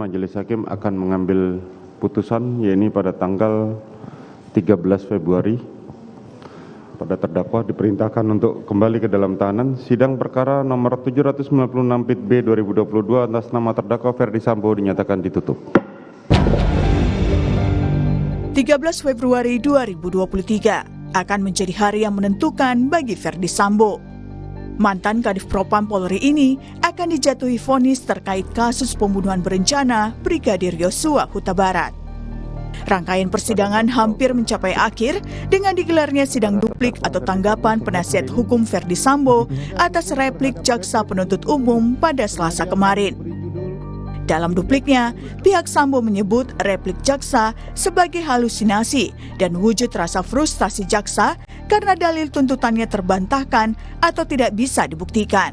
Majelis Hakim akan mengambil putusan yaitu pada tanggal 13 Februari. Pada terdakwa diperintahkan untuk kembali ke dalam tahanan. Sidang perkara nomor 796 Pit B 2022 atas nama terdakwa Ferdi Sambo dinyatakan ditutup. 13 Februari 2023 akan menjadi hari yang menentukan bagi Ferdi Sambo. Mantan Kadif Propam Polri ini akan dijatuhi vonis terkait kasus pembunuhan berencana Brigadir Yosua Huta Barat. Rangkaian persidangan hampir mencapai akhir dengan digelarnya sidang duplik atau tanggapan penasihat hukum Ferdi Sambo atas replik jaksa penuntut umum pada Selasa kemarin. Dalam dupliknya, pihak Sambo menyebut replik jaksa sebagai halusinasi dan wujud rasa frustasi jaksa karena dalil tuntutannya terbantahkan atau tidak bisa dibuktikan.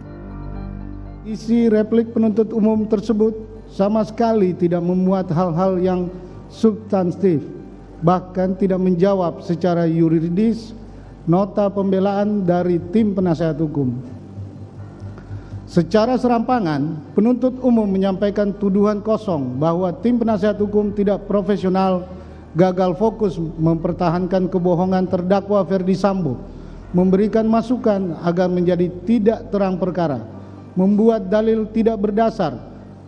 Isi replik penuntut umum tersebut sama sekali tidak memuat hal-hal yang substantif, bahkan tidak menjawab secara yuridis nota pembelaan dari tim penasihat hukum. Secara serampangan, penuntut umum menyampaikan tuduhan kosong bahwa tim penasihat hukum tidak profesional, gagal fokus mempertahankan kebohongan terdakwa Ferdi Sambo, memberikan masukan agar menjadi tidak terang perkara, membuat dalil tidak berdasar,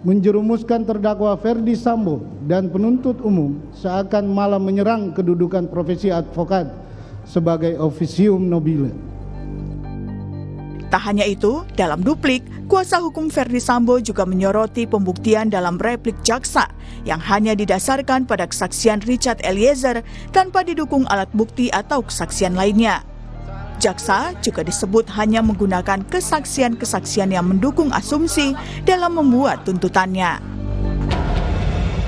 menjerumuskan terdakwa Ferdi Sambo dan penuntut umum seakan malah menyerang kedudukan profesi advokat sebagai officium nobile. Tak hanya itu, dalam duplik, kuasa hukum Ferdi Sambo juga menyoroti pembuktian dalam replik jaksa yang hanya didasarkan pada kesaksian Richard Eliezer tanpa didukung alat bukti atau kesaksian lainnya. Jaksa juga disebut hanya menggunakan kesaksian-kesaksian yang mendukung asumsi dalam membuat tuntutannya.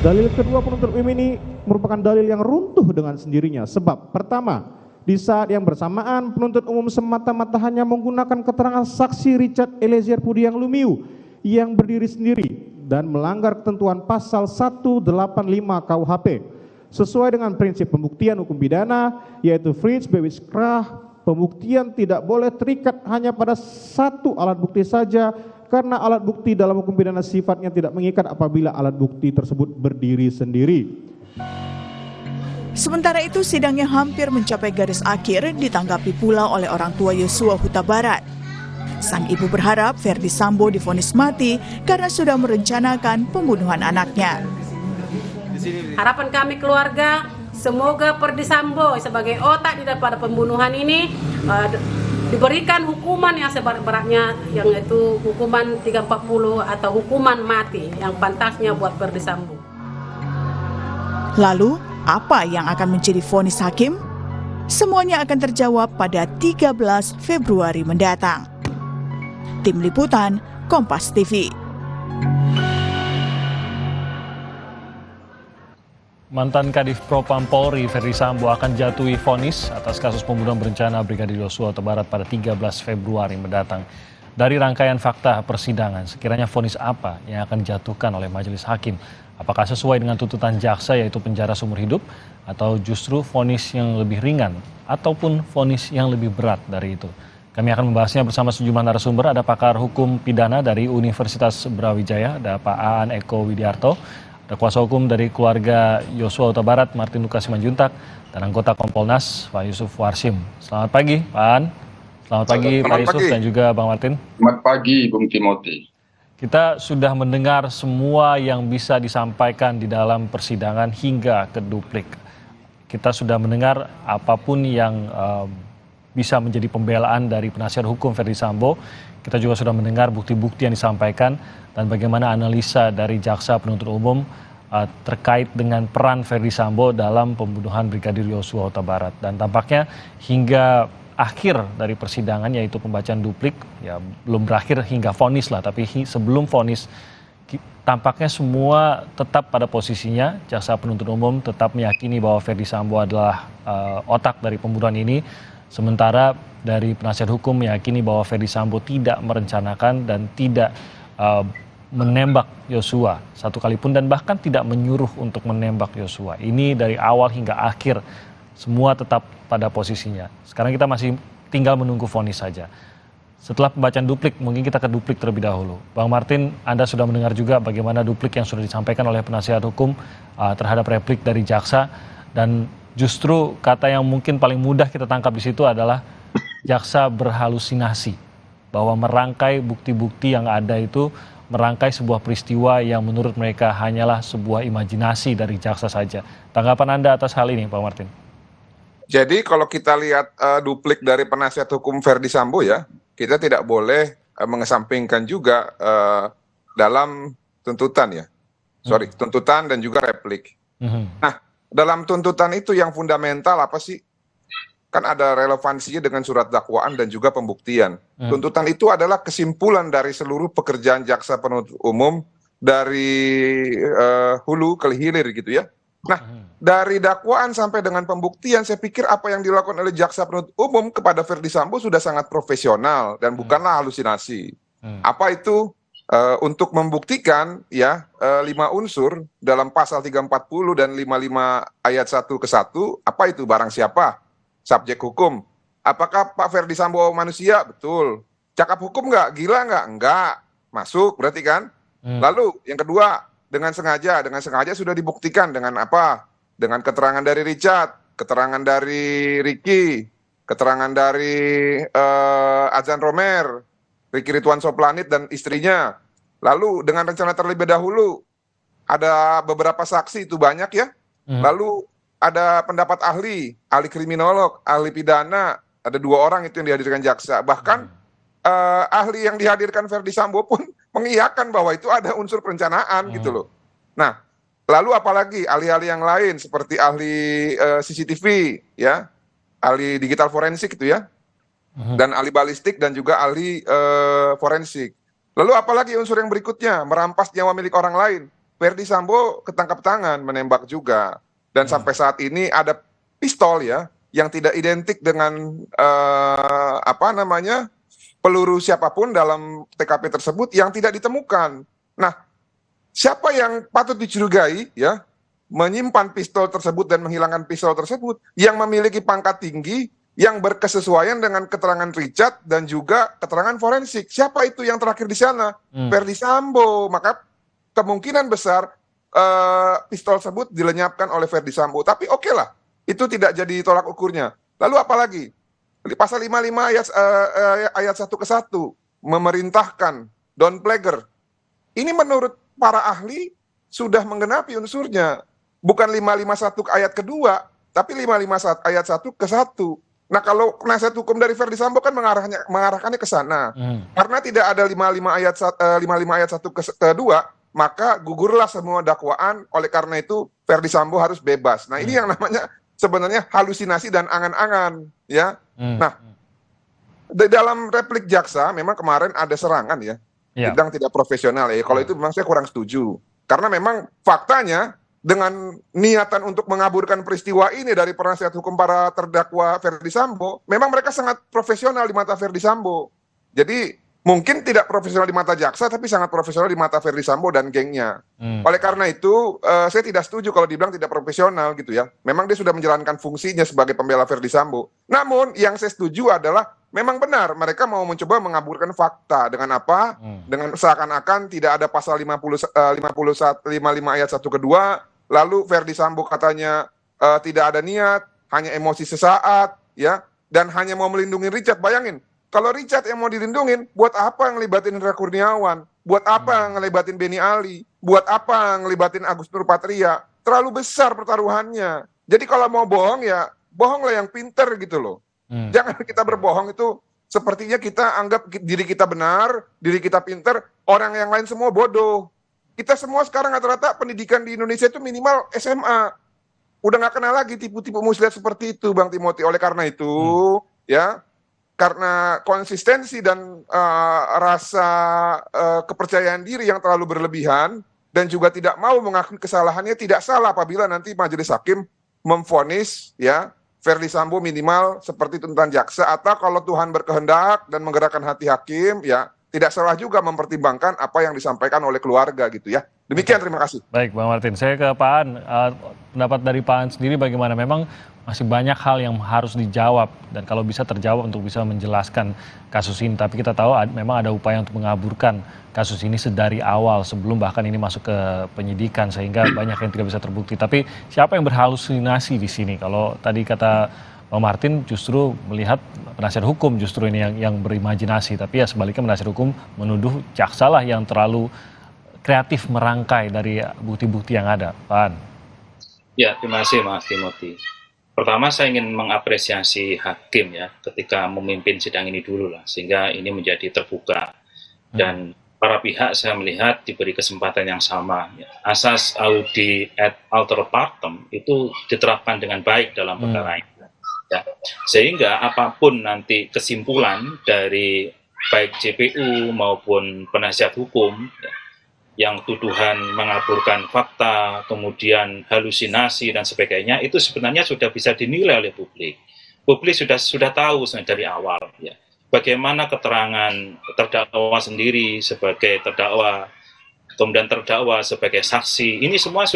Dalil kedua penuntut umum ini merupakan dalil yang runtuh dengan sendirinya. Sebab pertama, di saat yang bersamaan penuntut umum semata-mata hanya menggunakan keterangan saksi Richard Eliezer Pudiang Lumiu yang berdiri sendiri dan melanggar ketentuan pasal 185 KUHP sesuai dengan prinsip pembuktian hukum pidana yaitu Fritz Bewis Krah. Pembuktian tidak boleh terikat hanya pada satu alat bukti saja karena alat bukti dalam hukum pidana sifatnya tidak mengikat apabila alat bukti tersebut berdiri sendiri. Sementara itu, sidangnya hampir mencapai garis akhir ditanggapi pula oleh orang tua Yosua Huta Barat. Sang ibu berharap Ferdi Sambo divonis mati karena sudah merencanakan pembunuhan anaknya. Harapan kami keluarga, semoga Ferdi Sambo sebagai otak di daripada pembunuhan ini diberikan hukuman yang seberat-beratnya, yang itu hukuman 340 atau hukuman mati yang pantasnya buat Ferdi Sambo. Lalu, apa yang akan menjadi vonis hakim? Semuanya akan terjawab pada 13 Februari mendatang. Tim Liputan, Kompas TV. Mantan Kadif Propam Polri Ferdi Sambo akan jatuhi vonis atas kasus pembunuhan berencana Brigadir Yosua Huta Barat pada 13 Februari mendatang. Dari rangkaian fakta persidangan, sekiranya vonis apa yang akan dijatuhkan oleh majelis hakim? Apakah sesuai dengan tuntutan jaksa yaitu penjara seumur hidup atau justru vonis yang lebih ringan ataupun vonis yang lebih berat dari itu? Kami akan membahasnya bersama sejumlah narasumber. Ada pakar hukum pidana dari Universitas Brawijaya, ada Pak Aan Eko Widiarto, ada kuasa hukum dari keluarga Yosua Huta Barat Martin Lucas Simanjuntak, dan anggota Kompolnas Pak Yusuf Warsim. Selamat pagi Pak Aan. Selamat pagi Pak Yusuf dan juga Bang Martin. Selamat pagi Bung Timothy. Kita sudah mendengar semua yang bisa disampaikan di dalam persidangan hingga ke duplik. Kita sudah mendengar apapun yang bisa menjadi pembelaan dari penasihat hukum Ferdi Sambo. Kita juga sudah mendengar bukti-bukti yang disampaikan dan bagaimana analisa dari jaksa penuntut umum terkait dengan peran Ferdi Sambo dalam pembunuhan Brigadir Yosua Huta Barat. Dan tampaknya hingga akhir dari persidangan yaitu pembacaan duplik ya belum berakhir hingga vonis lah, tapi sebelum vonis tampaknya semua tetap pada posisinya. Jaksa penuntut umum tetap meyakini bahwa Ferdi Sambo adalah otak dari pembunuhan ini, sementara dari penasihat hukum meyakini bahwa Ferdi Sambo tidak merencanakan dan tidak menembak Yosua satu kali pun dan bahkan tidak menyuruh untuk menembak Yosua. Ini dari awal hingga akhir semua tetap pada posisinya. Sekarang kita masih tinggal menunggu vonis saja. Setelah pembacaan duplik, mungkin kita ke duplik terlebih dahulu. Bang Martin, Anda sudah mendengar juga bagaimana duplik yang sudah disampaikan oleh penasihat hukum terhadap replik dari jaksa, dan justru kata yang mungkin paling mudah kita tangkap di situ adalah jaksa berhalusinasi, bahwa merangkai bukti-bukti yang ada itu merangkai sebuah peristiwa yang menurut mereka hanyalah sebuah imajinasi dari jaksa saja. Tanggapan Anda atas hal ini, Pak Martin? Jadi kalau kita lihat duplik dari penasihat hukum Verdi Sambo ya, kita tidak boleh mengesampingkan juga dalam tuntutan ya. Tuntutan dan juga replik. Nah, dalam tuntutan itu yang fundamental apa sih? Kan ada relevansinya dengan surat dakwaan dan juga pembuktian. Tuntutan itu adalah kesimpulan dari seluruh pekerjaan jaksa penuntut umum dari hulu ke hilir gitu ya. Nah, dari dakwaan sampai dengan pembuktian, saya pikir apa yang dilakukan oleh jaksa penuntut umum kepada Verdi Sambo sudah sangat profesional dan bukanlah halusinasi. Apa itu? Untuk membuktikan ya 5 unsur dalam pasal 340 dan 55 ayat 1 ke 1, apa itu? Barang siapa? Subjek hukum. Apakah Pak Verdi Sambo manusia? Betul. Cakap hukum nggak? Gila nggak? Enggak. Masuk berarti kan? Lalu yang kedua, dengan sengaja sudah dibuktikan dengan apa? Dengan keterangan dari Richard, keterangan dari Ricky, keterangan dari Azan Romer, Ricky Ridwan Soplanit dan istrinya. Lalu dengan rencana terlebih dahulu, ada beberapa saksi itu banyak ya. Lalu ada pendapat ahli kriminolog, ahli pidana, ada 2 orang itu yang dihadirkan jaksa. Bahkan ahli yang dihadirkan Verdi Sambo pun mengiyakan bahwa itu ada unsur perencanaan gitu loh. Nah, lalu apalagi ahli-ahli yang lain seperti ahli CCTV ya, ahli digital forensik itu ya, dan ahli balistik dan juga ahli forensik. Lalu apalagi unsur yang berikutnya, merampas nyawa milik orang lain. Verdi Sambo ketangkap tangan, menembak juga. Dan sampai saat ini ada pistol ya, yang tidak identik dengan peluru siapapun dalam TKP tersebut yang tidak ditemukan. Nah, siapa yang patut dicurigai ya menyimpan pistol tersebut dan menghilangkan pistol tersebut? Yang memiliki pangkat tinggi, yang berkesesuaian dengan keterangan Richard dan juga keterangan forensik. Siapa itu yang terakhir di sana? Verdi Sambo. Maka kemungkinan besar pistol tersebut dilenyapkan oleh Verdi Sambo. Tapi oke lah, itu tidak jadi tolak ukurnya. Lalu apalagi? Pasal 55 ayat 1 ke 1 memerintahkan Don Plager. Ini menurut para ahli sudah menggenapi unsurnya. Bukan 551 ayat kedua, tapi 551 ayat 1 ke 1. Nah, kalau penasihat hukum dari Verdi Sambo kan mengarahkannya ke sana. Karena tidak ada 55 ayat 1 ke 2, maka gugurlah semua dakwaan. Oleh karena itu Verdi Sambo harus bebas. Nah, ini yang namanya sebenarnya halusinasi dan angan-angan ya. Nah, di dalam replik jaksa memang kemarin ada serangan ya, dibilang tidak profesional ya. Kalau itu memang saya kurang setuju, karena memang faktanya dengan niatan untuk mengaburkan peristiwa ini dari penasihat hukum para terdakwa Verdi Sambo, memang mereka sangat profesional di mata Verdi Sambo. Jadi mungkin tidak profesional di mata jaksa, tapi sangat profesional di mata Verdi Sambo dan gengnya. Oleh karena itu, saya tidak setuju kalau dibilang tidak profesional gitu ya. Memang dia sudah menjalankan fungsinya sebagai pembela Verdi Sambo. Namun, yang saya setuju adalah memang benar mereka mau mencoba mengaburkan fakta. Dengan apa? Dengan seakan-akan tidak ada pasal 55 ayat 1 ke 2, lalu Verdi Sambo katanya tidak ada niat, hanya emosi sesaat, ya, dan hanya mau melindungi Richard. Bayangin, kalau Richard yang mau dilindungin, buat apa yang ngelibatin Hendra Kurniawan? Buat apa yang ngelibatin Benny Ali? Buat apa yang ngelibatin Agus Nurpatria? Terlalu besar pertaruhannya. Jadi kalau mau bohong ya, bohonglah yang pinter gitu loh. Jangan kita berbohong itu sepertinya kita anggap diri kita benar, diri kita pinter, orang yang lain semua bodoh. Kita semua sekarang rata-rata pendidikan di Indonesia itu minimal SMA. Udah nggak kenal lagi tipu-tipu muslihat seperti itu, Bang Timothy. Oleh karena itu, ya, karena konsistensi dan rasa kepercayaan diri yang terlalu berlebihan dan juga tidak mau mengakui kesalahannya, tidak salah apabila nanti majelis hakim memvonis ya Verdi Sambo minimal seperti tuntutan jaksa, atau kalau Tuhan berkehendak dan menggerakkan hati hakim ya tidak salah juga mempertimbangkan apa yang disampaikan oleh keluarga gitu ya. Demikian, terima kasih. Baik, Bang Martin. Saya ke Pak An. Pendapat dari Pak An sendiri bagaimana? Memang masih banyak hal yang harus dijawab dan kalau bisa terjawab untuk bisa menjelaskan kasus ini. Tapi kita tahu memang ada upaya untuk mengaburkan kasus ini sedari awal sebelum bahkan ini masuk ke penyidikan sehingga banyak yang tidak bisa terbukti. Tapi siapa yang berhalusinasi di sini? Kalau tadi kata Bang Martin justru melihat penasihat hukum justru ini yang berimajinasi. Tapi ya sebaliknya penasihat hukum menuduh jaksa lah yang terlalu kreatif merangkai dari bukti-bukti yang ada. Pak An. Ya, terima kasih Mas Timothy. Pertama saya ingin mengapresiasi hakim ya ketika memimpin sidang ini dulu lah sehingga ini menjadi terbuka dan para pihak saya melihat diberi kesempatan yang sama. Asas audi et alter partem itu diterapkan dengan baik dalam perkara ini. Ya. Sehingga apapun nanti kesimpulan dari baik JPU maupun penasihat hukum ya, yang tuduhan mengaburkan fakta, kemudian halusinasi dan sebagainya, itu sebenarnya sudah bisa dinilai oleh publik. Publik sudah tahu sebenarnya dari awal ya. Bagaimana keterangan terdakwa sendiri sebagai terdakwa, kemudian terdakwa sebagai saksi, ini semua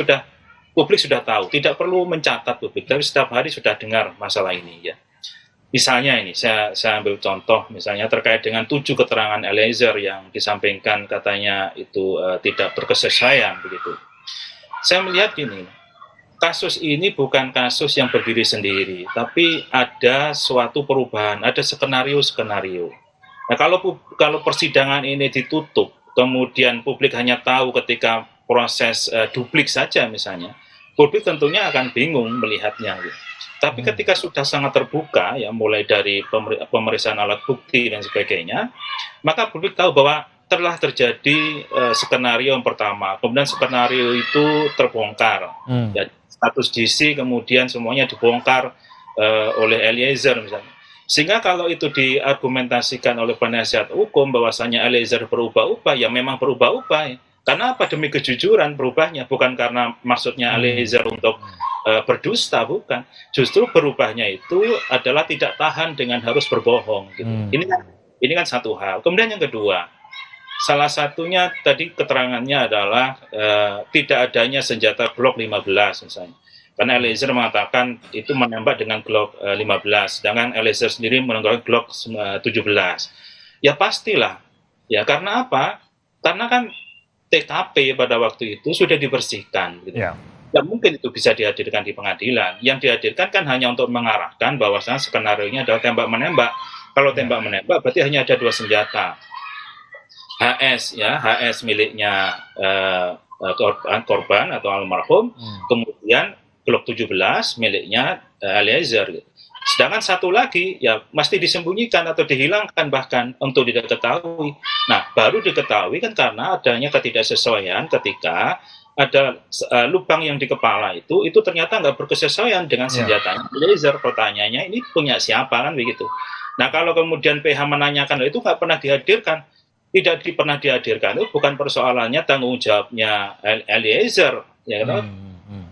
publik sudah tahu, tidak perlu mencatat publik, tapi setiap hari sudah dengar masalah ini ya. Misalnya ini, saya ambil contoh misalnya terkait dengan 7 keterangan Eliezer yang disampaikan katanya itu tidak berkesesuaian begitu. Saya melihat gini, kasus ini bukan kasus yang berdiri sendiri, tapi ada suatu perubahan, ada skenario-skenario. Nah kalau persidangan ini ditutup, kemudian publik hanya tahu ketika proses duplik saja misalnya, publik tentunya akan bingung melihatnya. Gitu. Tapi ketika sudah sangat terbuka, ya mulai dari pemeriksaan alat bukti dan sebagainya, maka publik tahu bahwa telah terjadi skenario yang pertama, kemudian skenario itu terbongkar. Ya, status DC kemudian semuanya dibongkar oleh Eliezer misalnya. Sehingga kalau itu diargumentasikan oleh penasihat hukum bahwasanya Eliezer berubah-ubah, ya memang berubah-ubah. Ya. Karena apa? Demi kejujuran berubahnya, bukan karena maksudnya Eliezer untuk berdusta, bukan. Justru berubahnya itu adalah tidak tahan dengan harus berbohong. Gitu. Ini kan satu hal. Kemudian yang kedua, salah satunya tadi keterangannya adalah tidak adanya senjata Glock 15 misalnya. Karena Eliezer mengatakan itu menembak dengan Glock 15, sedangkan Eliezer sendiri menembak Glock 17. Ya pastilah. Ya karena apa? Karena kan TKP pada waktu itu sudah dibersihkan. Gitu. Ya mungkin itu bisa dihadirkan di pengadilan. Yang dihadirkan kan hanya untuk mengarahkan bahwasanya skenario-nya adalah tembak-menembak. Kalau tembak-menembak berarti hanya ada 2 senjata. HS miliknya korban atau almarhum, kemudian Glock 17 miliknya Eliezer. Gitu. Sedangkan satu lagi ya mesti disembunyikan atau dihilangkan bahkan untuk tidak diketahui. Nah baru diketahui kan karena adanya ketidaksesuaian ketika ada lubang yang di kepala itu ternyata nggak berkesesuaian dengan senjatanya Eliezer. Pertanyaannya ini punya siapa kan begitu. Nah kalau kemudian PH menanyakan itu nggak pernah dihadirkan, tidak pernah dihadirkan itu bukan persoalannya tanggung jawabnya Eliezer ya kan?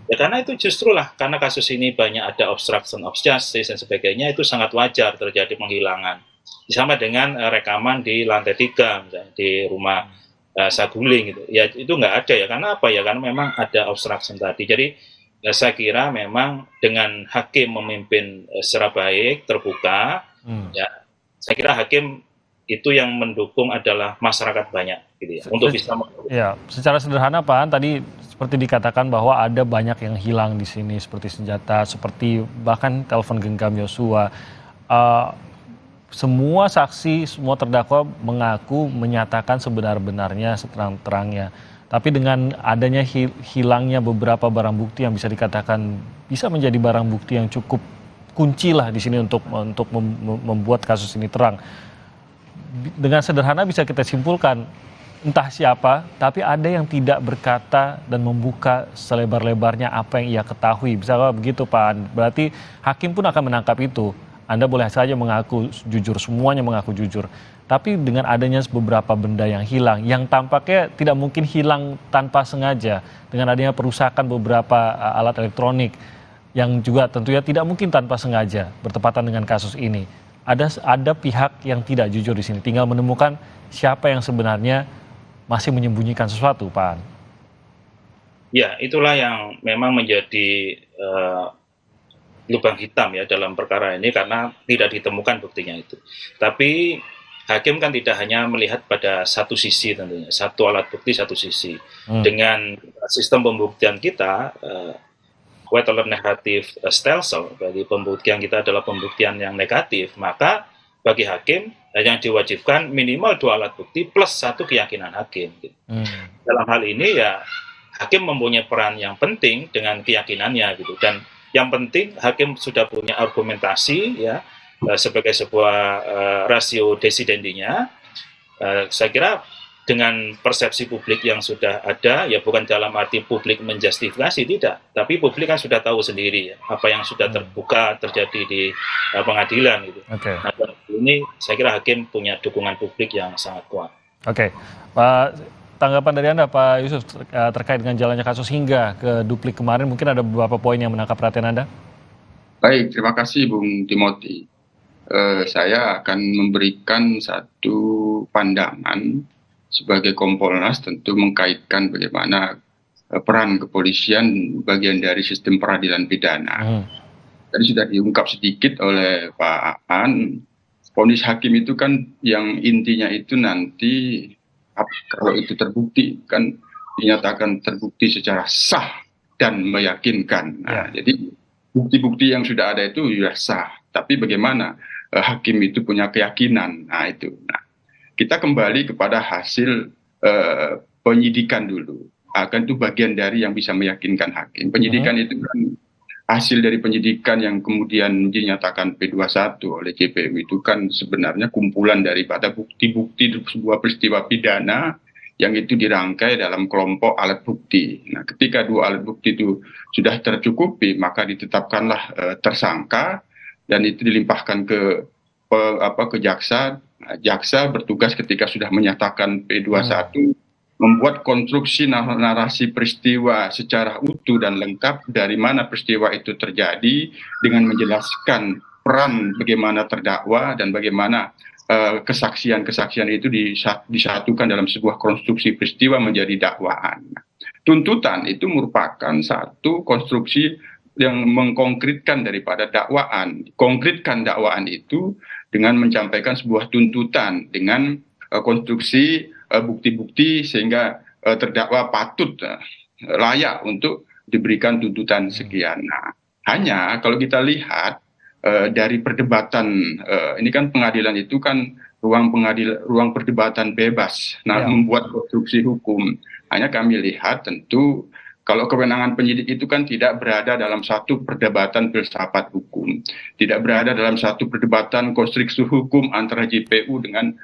Ya karena itu justru lah, karena kasus ini banyak ada obstruction of justice dan sebagainya, itu sangat wajar terjadi penghilangan. Sama dengan rekaman di lantai 3, misalnya, di rumah Saguling gitu. Ya itu nggak ada ya, karena apa ya? Karena memang ada obstruction tadi. Jadi saya kira memang dengan hakim memimpin secara baik, terbuka, ya saya kira hakim itu yang mendukung adalah masyarakat banyak gitu ya, untuk bisa ya secara sederhana Pak, tadi seperti dikatakan bahwa ada banyak yang hilang di sini seperti senjata, seperti bahkan telepon genggam Yosua. Semua saksi, semua terdakwa mengaku menyatakan sebenar-benarnya, seterang-terangnya. Tapi dengan adanya hilangnya beberapa barang bukti yang bisa dikatakan bisa menjadi barang bukti yang cukup kunci lah di sini untuk membuat kasus ini terang. Dengan sederhana bisa kita simpulkan entah siapa, tapi ada yang tidak berkata dan membuka selebar-lebarnya apa yang ia ketahui. Bisa begitu Pak? Berarti hakim pun akan menangkap itu. Anda boleh saja mengaku jujur, semuanya mengaku jujur. Tapi dengan adanya beberapa benda yang hilang, yang tampaknya tidak mungkin hilang tanpa sengaja. Dengan adanya perusakan beberapa alat elektronik, yang juga tentunya tidak mungkin tanpa sengaja bertepatan dengan kasus ini. Ada pihak yang tidak jujur di sini. Tinggal menemukan siapa yang sebenarnya masih menyembunyikan sesuatu, Pak. Ya, itulah yang memang menjadi lubang hitam ya dalam perkara ini karena tidak ditemukan buktinya itu. Tapi hakim kan tidak hanya melihat pada satu sisi tentunya, satu alat bukti satu sisi. Dengan sistem pembuktian kita, white alternative stelsel, bagi pembuktian kita adalah pembuktian yang negatif, maka bagi hakim yang diwajibkan minimal 2 alat bukti plus 1 keyakinan hakim. Dalam hal ini ya hakim mempunyai peran yang penting dengan keyakinannya gitu, dan yang penting hakim sudah punya argumentasi ya sebagai sebuah rasio desidendinya. Saya kira dengan persepsi publik yang sudah ada, ya bukan dalam arti publik menjustifikasi, tidak, tapi publik kan sudah tahu sendiri ya, apa yang sudah terbuka terjadi di pengadilan gitu. Nah, ini saya kira hakim punya dukungan publik yang sangat kuat. Pak, tanggapan dari Anda Pak Yusuf terkait dengan jalannya kasus hingga ke duplik kemarin, mungkin ada beberapa poin yang menangkap perhatian Anda? Baik, terima kasih Bung Timothy. Saya akan memberikan satu pandangan sebagai Kompolnas, tentu mengkaitkan bagaimana peran kepolisian bagian dari sistem peradilan pidana. Tadi sudah diungkap sedikit oleh Pak Aan, vonis hakim itu kan yang intinya itu nanti kalau itu terbukti kan dinyatakan terbukti secara sah dan meyakinkan. Nah, jadi bukti-bukti yang sudah ada itu sudah sah, tapi bagaimana hakim itu punya keyakinan. Nah itu. Nah, kita kembali kepada hasil penyidikan dulu. Akan itu bagian dari yang bisa meyakinkan hakim. Penyidikan itu kan hasil dari penyidikan yang kemudian dinyatakan P21 oleh JPU itu kan sebenarnya kumpulan daripada bukti-bukti sebuah peristiwa pidana yang itu dirangkai dalam kelompok alat bukti. Nah, ketika 2 alat bukti itu sudah tercukupi, maka ditetapkanlah tersangka dan itu dilimpahkan ke jaksa. Nah, jaksa bertugas ketika sudah menyatakan P21 membuat konstruksi narasi peristiwa secara utuh dan lengkap dari mana peristiwa itu terjadi dengan menjelaskan peran bagaimana terdakwa dan bagaimana kesaksian-kesaksian itu disatukan dalam sebuah konstruksi peristiwa menjadi dakwaan. Tuntutan itu merupakan satu konstruksi yang mengkonkretkan daripada dakwaan. Konkretkan dakwaan itu dengan menyampaikan sebuah tuntutan dengan konstruksi bukti-bukti sehingga terdakwa patut layak untuk diberikan tuntutan sekian. Nah, hanya kalau kita lihat dari perdebatan ini kan pengadilan itu kan ruang perdebatan bebas, membuat konstruksi hukum. Hanya kami lihat tentu kalau kewenangan penyidik itu kan tidak berada dalam satu perdebatan filsafat hukum, tidak berada dalam satu perdebatan konstruksi hukum antara JPU dengan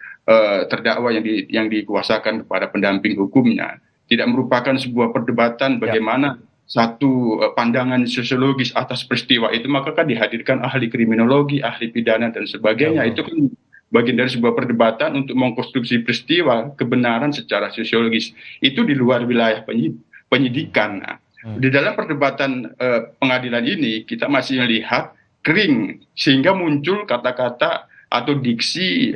terdakwa yang dikuasakan kepada pendamping hukumnya, tidak merupakan sebuah perdebatan bagaimana satu pandangan sosiologis atas peristiwa itu, maka kan dihadirkan ahli kriminologi, ahli pidana dan sebagainya. Itu kan bagian dari sebuah perdebatan untuk mengkonstruksi peristiwa kebenaran secara sosiologis. Itu di luar wilayah penyidikan. Nah, di dalam perdebatan pengadilan ini kita masih melihat kering sehingga muncul kata-kata atau diksi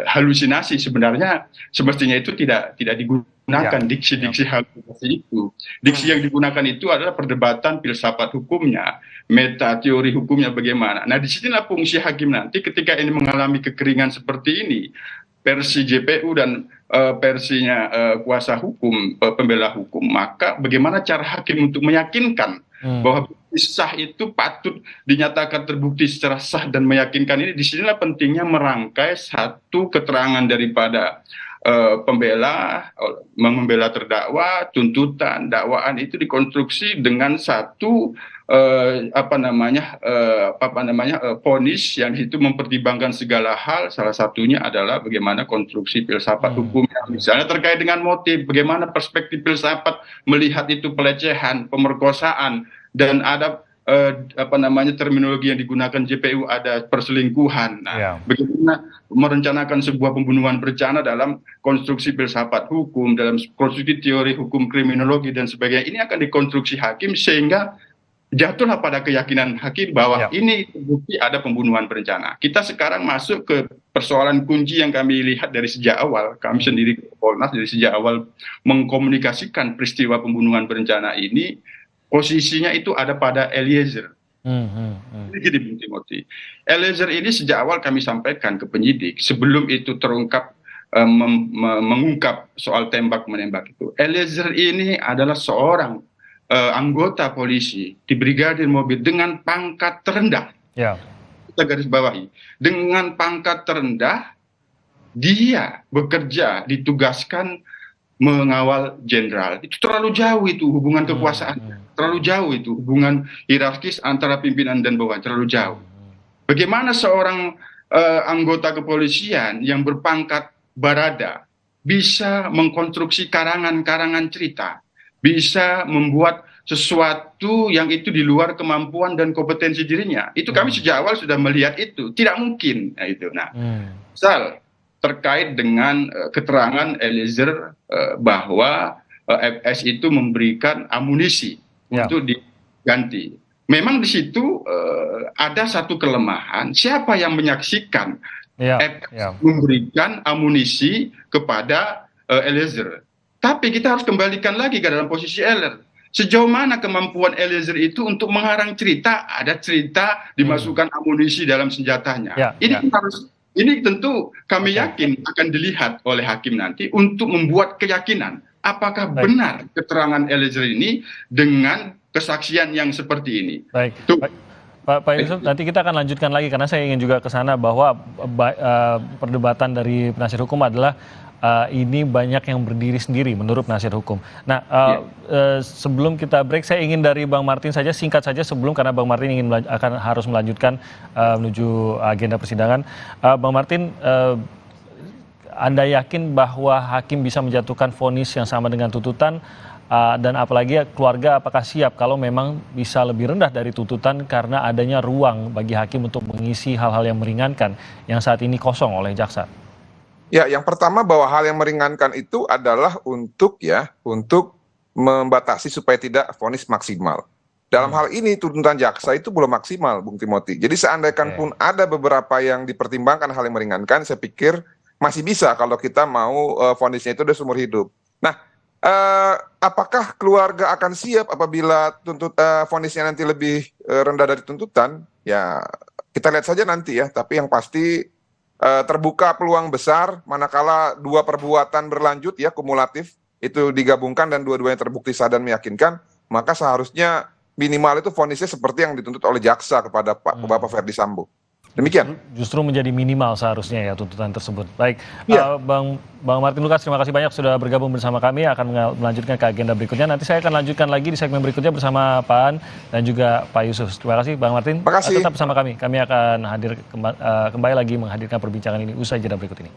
halusinasi. Sebenarnya semestinya itu tidak digunakan diksi-diksi halusinasi itu. Diksi yang digunakan itu adalah perdebatan filsafat hukumnya, meta teori hukumnya bagaimana. Nah, disinilah fungsi hakim nanti ketika ini mengalami kekeringan seperti ini, versi JPU dan versinya kuasa hukum, pembela hukum, maka bagaimana cara hakim untuk meyakinkan bahwa bukti sah itu patut dinyatakan terbukti secara sah dan meyakinkan ini. Disinilah pentingnya merangkai satu keterangan daripada membela terdakwa, tuntutan, dakwaan itu dikonstruksi dengan satu vonis yang itu mempertimbangkan segala hal. Salah satunya adalah bagaimana konstruksi filsafat hukumnya, misalnya terkait dengan motif, bagaimana perspektif filsafat melihat itu pelecehan, pemerkosaan, dan ada terminologi yang digunakan JPU ada perselingkuhan. Nah, bagaimana merencanakan sebuah pembunuhan berencana dalam konstruksi filsafat hukum, dalam konstruksi teori hukum kriminologi dan sebagainya, ini akan dikonstruksi hakim sehingga jatuhlah pada keyakinan hakim bahwa ini terbukti ada pembunuhan berencana. Kita sekarang masuk ke persoalan kunci yang kami lihat dari sejak awal. Kami sendiri Kompolnas dari sejak awal mengkomunikasikan peristiwa pembunuhan berencana ini, posisinya itu ada pada Eliezer. Ini gini Bung Timothy, Eliezer ini sejak awal kami sampaikan ke penyidik sebelum itu terungkap mengungkap soal tembak-menembak itu. Eliezer ini adalah seorang anggota polisi di Brigadir Mobil dengan pangkat terendah. Kita garis bawahi, dengan pangkat terendah dia bekerja ditugaskan mengawal jenderal. Itu terlalu jauh itu hubungan kekuasaan, terlalu jauh itu hubungan hierarkis antara pimpinan dan bawahan, terlalu jauh. Bagaimana seorang anggota kepolisian yang berpangkat barada bisa mengkonstruksi karangan-karangan cerita, bisa membuat sesuatu yang itu di luar kemampuan dan kompetensi dirinya. Itu kami sejak awal sudah melihat itu. Tidak mungkin. Misal terkait dengan keterangan Eliezer bahwa FS itu memberikan amunisi untuk diganti. Memang di situ ada satu kelemahan. Siapa yang menyaksikan FS memberikan amunisi kepada Eliezer? Tapi kita harus kembalikan lagi ke dalam posisi Eliezer. Sejauh mana kemampuan Eliezer itu untuk mengarang cerita, ada cerita dimasukkan amunisi dalam senjatanya. Ini tentu kami yakin akan dilihat oleh hakim nanti untuk membuat keyakinan apakah benar keterangan Eliezer ini dengan kesaksian yang seperti ini. Pak Yusuf, nanti kita akan lanjutkan lagi karena saya ingin juga ke sana bahwa perdebatan dari penasihat hukum adalah ini banyak yang berdiri sendiri menurut penasihat hukum. Nah, sebelum kita break, saya ingin dari Bang Martin saja singkat saja sebelum karena Bang Martin harus melanjutkan menuju agenda persidangan. Bang Martin, Anda yakin bahwa hakim bisa menjatuhkan vonis yang sama dengan tuntutan dan apalagi keluarga apakah siap kalau memang bisa lebih rendah dari tuntutan karena adanya ruang bagi hakim untuk mengisi hal-hal yang meringankan yang saat ini kosong oleh jaksa? Ya, yang pertama bahwa hal yang meringankan itu adalah untuk membatasi supaya tidak vonis maksimal. Dalam hal ini tuntutan jaksa itu belum maksimal, Bung Timothy. Jadi seandainya pun ada beberapa yang dipertimbangkan hal yang meringankan, saya pikir masih bisa kalau kita mau vonisnya itu udah seumur hidup. Nah, apakah keluarga akan siap apabila vonisnya nanti lebih rendah dari tuntutan? Ya, kita lihat saja nanti ya. Tapi yang pasti terbuka peluang besar manakala dua perbuatan berlanjut ya kumulatif itu digabungkan dan dua-duanya terbukti sah dan meyakinkan, maka seharusnya minimal itu vonisnya seperti yang dituntut oleh jaksa kepada Bapak Ferdi Sambo. Demikian. Justru menjadi minimal seharusnya ya tuntutan tersebut. Baik, Bang Martin Lukas, terima kasih banyak sudah bergabung bersama kami. Akan melanjutkan ke agenda berikutnya. Nanti saya akan lanjutkan lagi di segmen berikutnya bersama Pak An dan juga Pak Yusuf. Terima kasih Bang Martin. Terima kasih. Tetap bersama kami. Kami akan hadir kembali lagi menghadirkan perbincangan ini usai jeda berikut ini.